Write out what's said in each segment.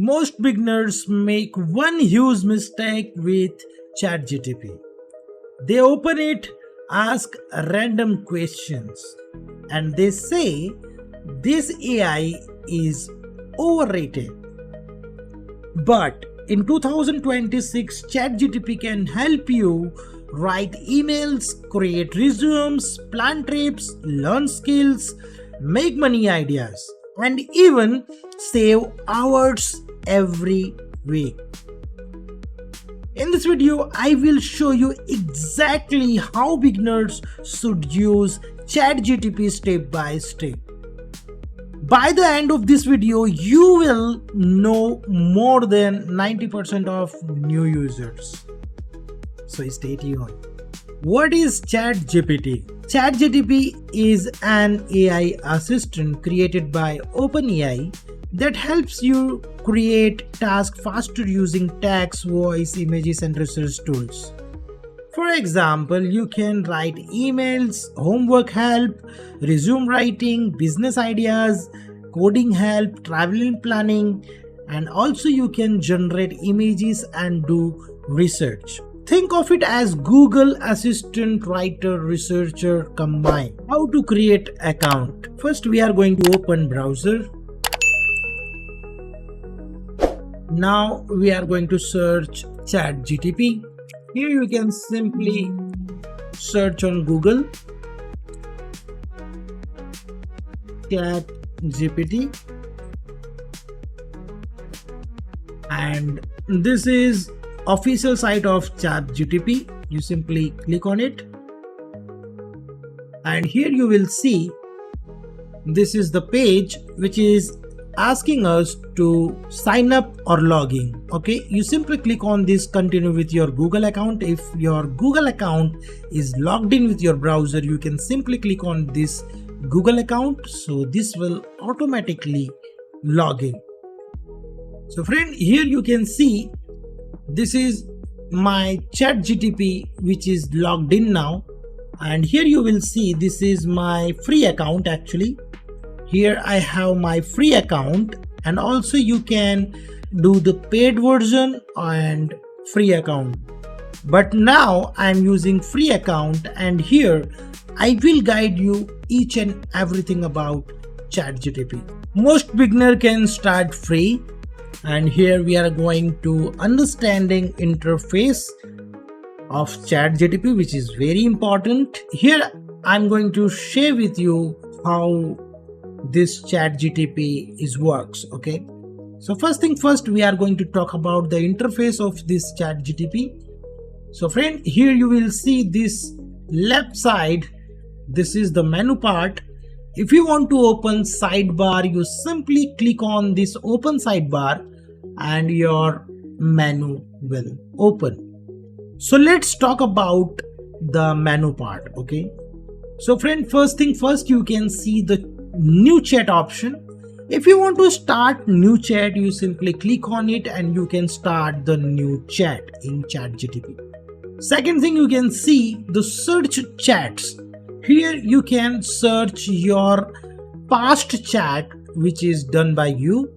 Most beginners make one huge mistake with ChatGPT. They open it, ask random questions, and they say this AI is overrated. But in 2026, ChatGPT can help you write emails, create resumes, plan trips, learn skills, make money ideas, and even save hours every week. In this video, I will show you exactly how beginners should use ChatGPT step by step. By the end of this video, you will know more than 90% of new users. So stay tuned. What is ChatGPT? ChatGPT is an AI assistant created by OpenAI that helps you create tasks faster using text, voice, images, and research tools. For example, you can write emails, homework help, resume writing, business ideas, coding help, travel planning, and also you can generate images and do research. Think of it as Google Assistant, writer, researcher combined. How to create account? First, we are going to open browser. Now we are going to search ChatGPT. Here you can simply search on Google ChatGPT, and this is official site of ChatGPT. You simply click on it, and here you will see this is the page which is asking us to sign up or log in. Okay, you simply click on this continue with your Google account. If your Google account is logged in with your browser, you can simply click on this Google account, so this will automatically log in. So friend, here you can see this is my ChatGPT which is logged in now, and here you will see this is my free account. Actually, here I have my free account, and also you can do the paid version and free account. But now I'm using free account, and here I will guide you each and everything about ChatGPT. Most beginner can start free, and here we are going to understanding interface of ChatGPT, which is very important. Here I'm going to share with you how this ChatGPT is works. Okay, so first thing first, we are going to talk about the interface of this ChatGPT. So friend, here you will see this left side, this is the menu part. If you want to open sidebar, you simply click on this open sidebar and your menu will open. So let's talk about the menu part. Okay, so friend, first thing first, you can see the new chat option. If you want to start new chat, you simply click on it and you can start the new chat in ChatGPT. Second thing, you can see the search chats. Here you can search your past chat which is done by you.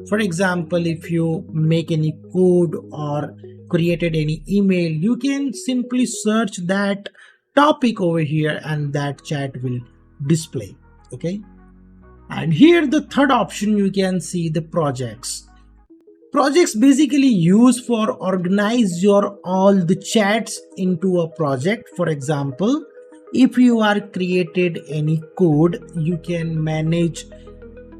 For example, if you make any code or created any email, you can simply search that topic over here and that chat will display. Okay, and here the third option, you can see the projects. Projects basically used for organize your all the chats into a project. For example, if you are created any code, you can manage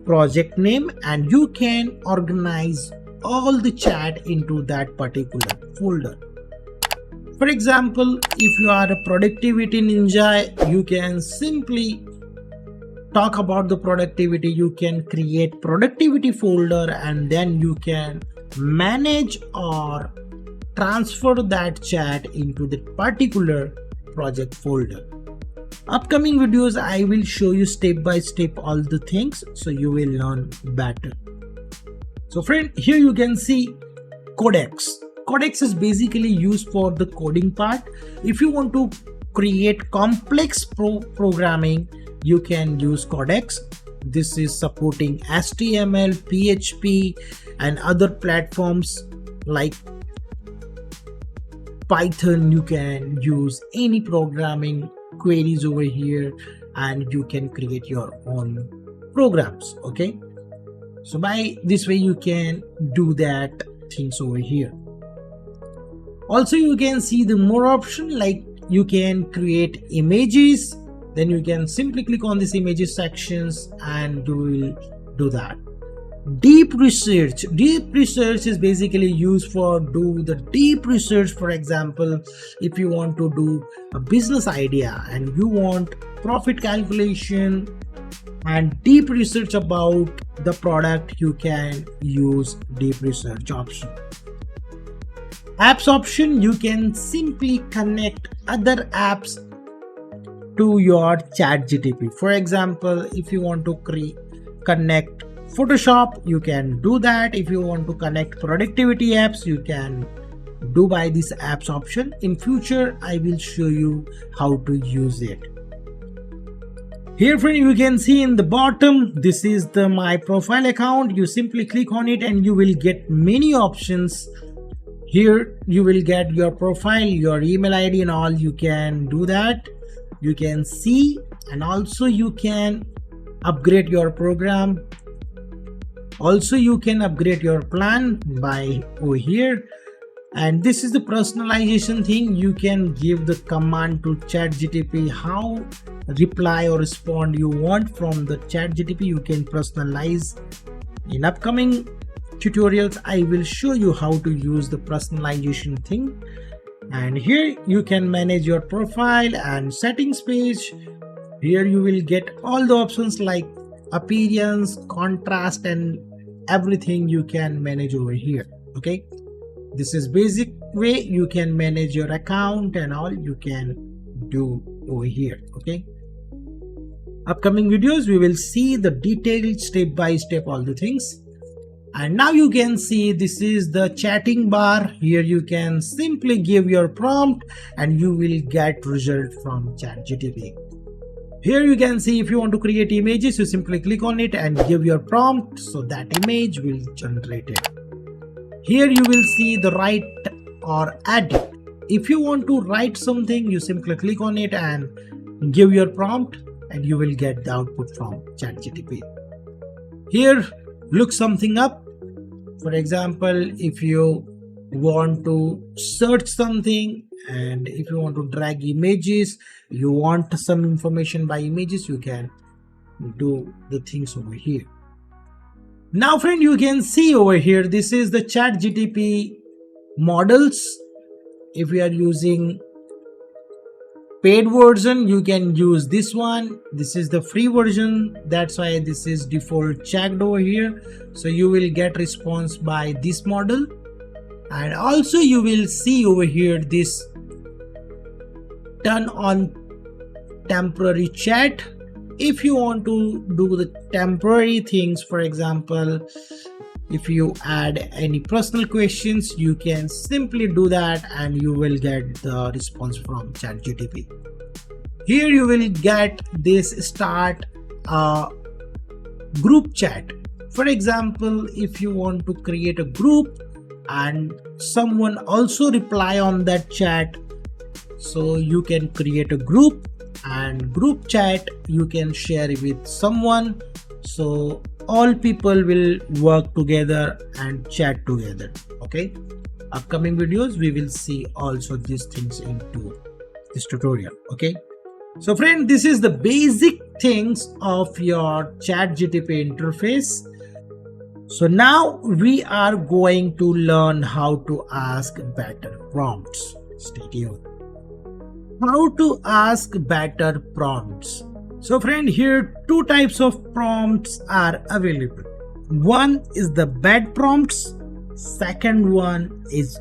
project name and you can organize all the chat into that particular folder. For example, if you are a productivity ninja, you can simply talk about the productivity. You can create productivity folder and then you can manage or transfer that chat into the particular project folder. Upcoming videos, I will show you step by step all the things, so you will learn better. So friend, here you can see Codex. Codex is basically used for the coding part. If you want to create complex programming, you can use Codex. this is supporting HTML, PHP and other platforms like Python. You can use any programming queries over here and you can create your own programs. Okay, so by this way you can do that things over here. Also you can see the more option, like you can create images, then you can simply click on this images sections and you will do that. Deep research is basically used for do the deep research. For example, if you want to do a business idea and you want profit calculation and deep research about the product, you can use deep research option. Apps option, you can simply connect other apps to your ChatGPT. For example, if you want to connect Photoshop, you can do that. If you want to connect productivity apps, you can do by this apps option. In future, I will show you how to use it. Here friend, you can see in the bottom, this is the my profile account. You simply click on it and you will get many options. Here you will get your profile, your email ID and all. You can do that. You can see, and also you can upgrade your program. Also you can upgrade your plan by over here. And this is the personalization thing. You can give the command to ChatGPT how reply or respond you want from the ChatGPT. You can personalize. In upcoming tutorials I will show you how to use the personalization thing. And here you can manage your profile and settings page. Here you will get all the options like appearance, contrast and everything you can manage over here. Okay, this is basic way you can manage your account and all you can do over here. Okay, upcoming videos we will see the detailed step by step all the things. And now you can see this is the chatting bar. Here you can simply give your prompt and you will get result from ChatGPT. Here you can see if you want to create images, you simply click on it and give your prompt, so that image will generate it. Here you will see the write or edit. If you want to write something, you simply click on it and give your prompt and you will get the output from ChatGPT. Here look something up. For example, if you want to search something and if you want to drag images, you want some information by images, you can do the things over here. Now friend, you can see over here, this is the ChatGPT models. If we are using paid version, you can use this one. This is the free version, that's why this is default checked over here. So you will get response by this model. And also you will see over here this turn on temporary chat. If you want to do the temporary things, for example, if you add any personal questions, you can simply do that and you will get the response from ChatGPT. Here you will get this start a group chat. For example, if you want to create a group and someone also reply on that chat, so you can create a group and group chat you can share with someone, so all people will work together and chat together. Okay, upcoming videos we will see also these things into this tutorial. Okay, so friend, this is the basic things of your ChatGPT interface. So now we are going to learn how to ask better prompts. Stay tuned. How to ask better prompts. So friend, here two types of prompts are available. One is the bad prompts, second one is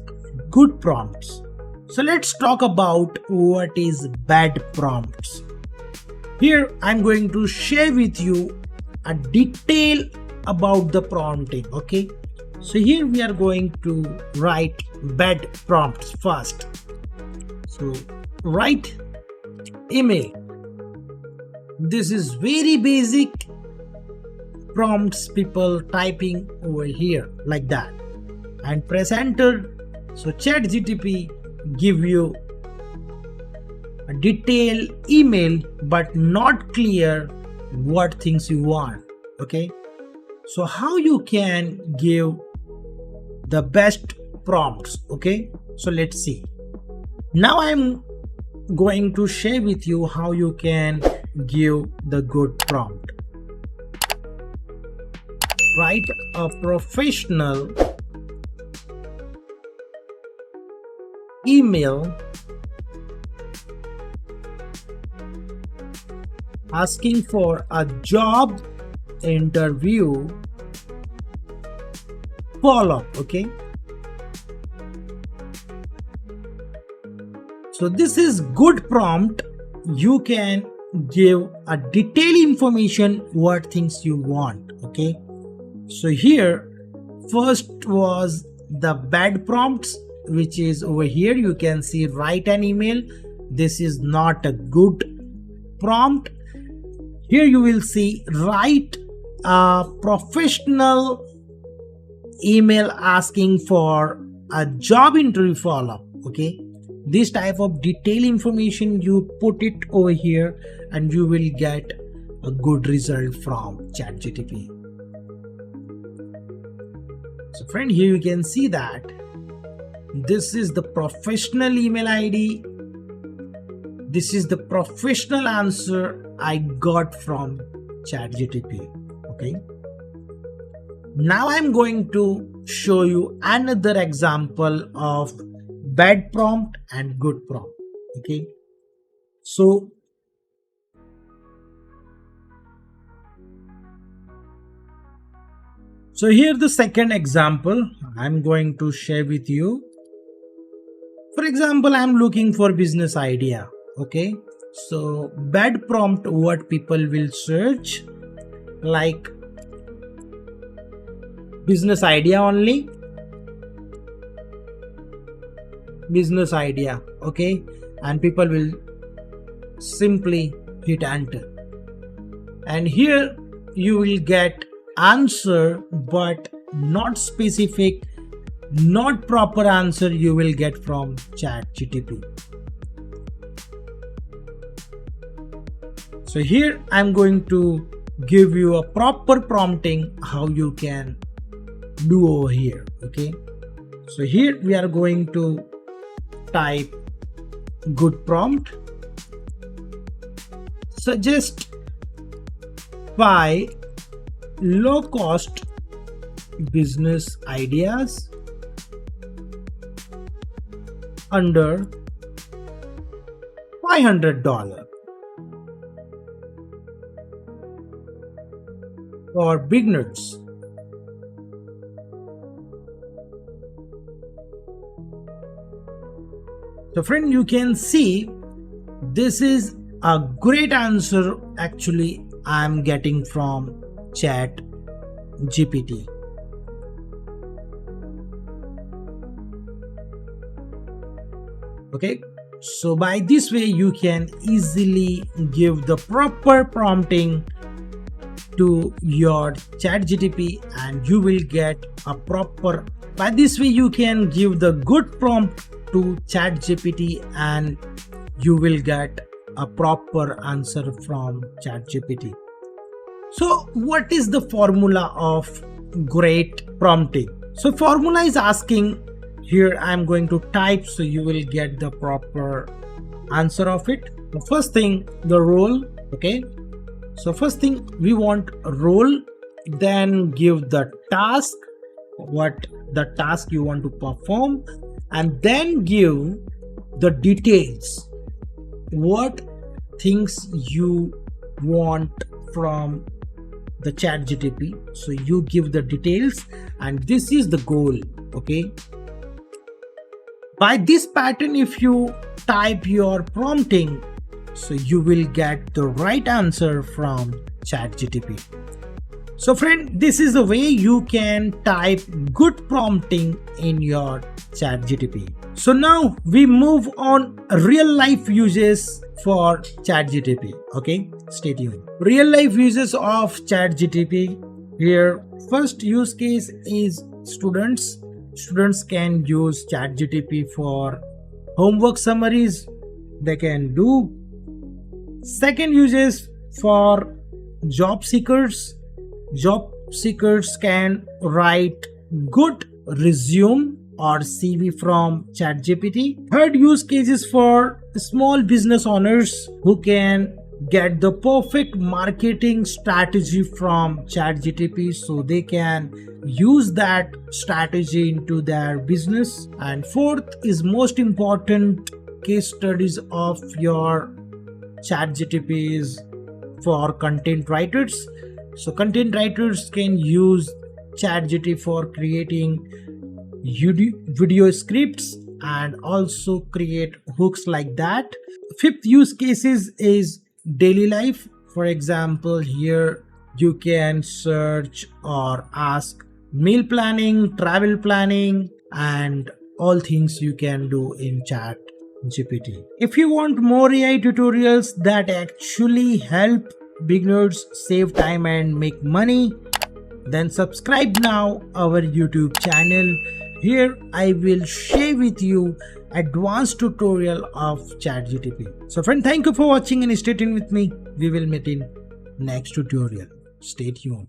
good prompts. So let's talk about what is bad prompts. Here I'm going to share with you a detail about the prompting. Okay, so here we are going to write bad prompts first. So write email. This is very basic prompts people typing over here like that and press enter. So ChatGPT give you a detailed email but not clear what things you want. Okay, so how you can give the best prompts? Okay, so let's see. Now I'm going to share with you how you can give the good prompt. Write a professional email asking for a job interview follow-up. Okay, so this is good prompt. You can give a detailed information what things you want. Okay, so here first was the bad prompts, which is over here. You can see write an email. This is not a good prompt. Here you will see write a professional email asking for a job interview follow-up. Okay, this type of detailed information you put it over here and you will get a good result from ChatGPT. So friend, here you can see that this is the professional email ID. This is the professional answer I got from ChatGPT. Okay, now I'm going to show you another example of bad prompt and good prompt. Okay, so here the second example I'm going to share with you. For example, I'm looking for business idea. Okay, so bad prompt what people will search like business idea only, business idea. Okay, and people will simply hit enter, and here you will get answer but not specific, not proper answer you will get from ChatGPT. So here I'm going to give you a proper prompting how you can do over here. Okay, so here we are going to type good prompt. Suggest 5 low cost business ideas under $500 for beginners. So friend, you can see this is a great answer actually I'm getting from ChatGPT. Okay, so by this way you can easily give the proper prompting to your ChatGPT and you will get a proper. By this way you can give the good prompt to ChatGPT and you will get a proper answer from ChatGPT. So what is the formula of great prompting? So formula is asking, here I'm going to type so you will get the proper answer of it. The first thing, the role. Okay, so first thing we want a role, then give the task, what the task you want to perform, and then give the details, what things you want from the ChatGPT. So you give the details and this is the goal. Okay, by this pattern if you type your prompting, so you will get the right answer from ChatGPT. So friend, this is the way you can type good prompting in your ChatGPT. So now we move on real life uses for ChatGPT. Okay, stay tuned. Real life uses of ChatGPT. Here, first use case is students. Students can use ChatGPT for homework summaries. They can do. Second use is for job seekers. Job seekers can write good resume or CV from ChatGPT. Third use case is for small business owners who can get the perfect marketing strategy from ChatGPT so they can use that strategy into their business. And fourth is most important, case studies of your ChatGPT is for content writers. So content writers can use ChatGPT for creating video scripts and also create hooks like that. Fifth use cases is daily life. For example, here you can search or ask meal planning, travel planning, and all things you can do in chat GPT. If you want more AI tutorials that actually help beginners save time and make money, then subscribe now our YouTube channel. Here I will share with you advanced tutorial of ChatGPT. So friend, thank you for watching and stay tuned with me. We will meet in next tutorial. Stay tuned.